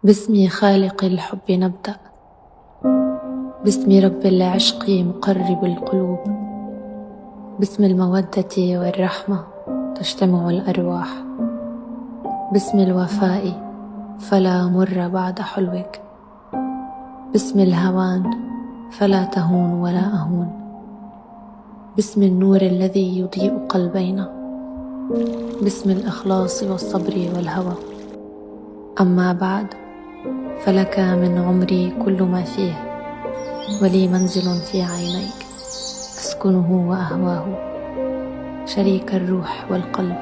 باسم خالق الحب نبدأ، باسم رب العشق مقرب القلوب، باسم المودة والرحمة تجتمع الأرواح، باسم الوفاء فلا مر بعد حلوك، باسم الهوان فلا تهون ولا أهون، باسم النور الذي يضيء قلبينا، باسم الإخلاص والصبر والهوى. أما بعد، فلك من عمري كل ما فيه، ولي منزل في عينيك أسكنه وأهواه، شريك الروح والقلب.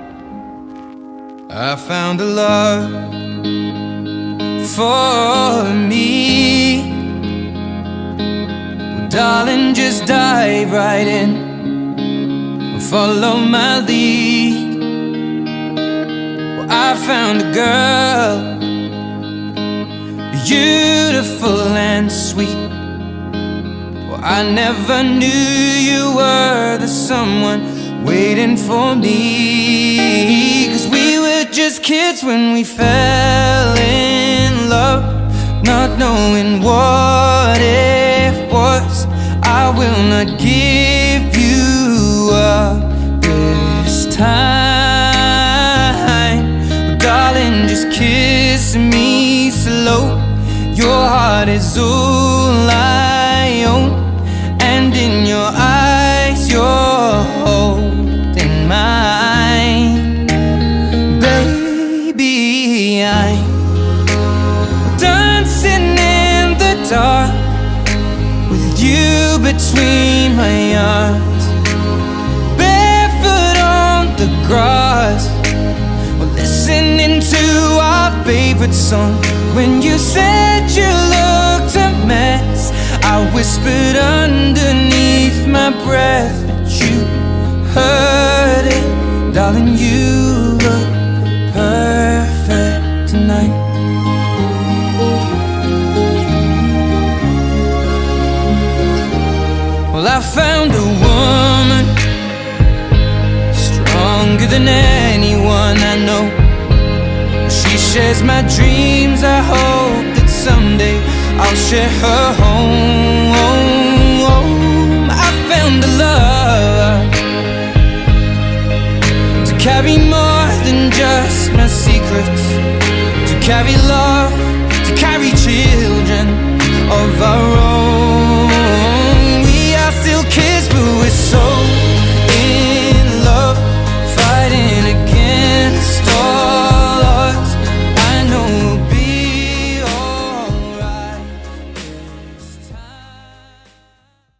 I found a love for me. Well, darling, just dive right in, follow my lead. Well, I found a girl, beautiful and sweet. Well, I never knew you were the someone waiting for me. 'Cause we were just kids when we fell in love, not knowing what it was. I will not give you up this time. Darling, just kiss me slow. Your heart is all I own, and in your eyes you're holding mine. Baby, I'm dancing in the dark with you between my arms, barefoot on the grass, we're listening to our favorite song. When you said you looked a mess, I whispered underneath my breath, but you heard it. Darling, you look perfect tonight. Well, I found a woman stronger than anyone I know. She shares my dreams. I hope that someday I'll share her home. I found a love to carry more than just my secrets, to carry love, to carry children of our own.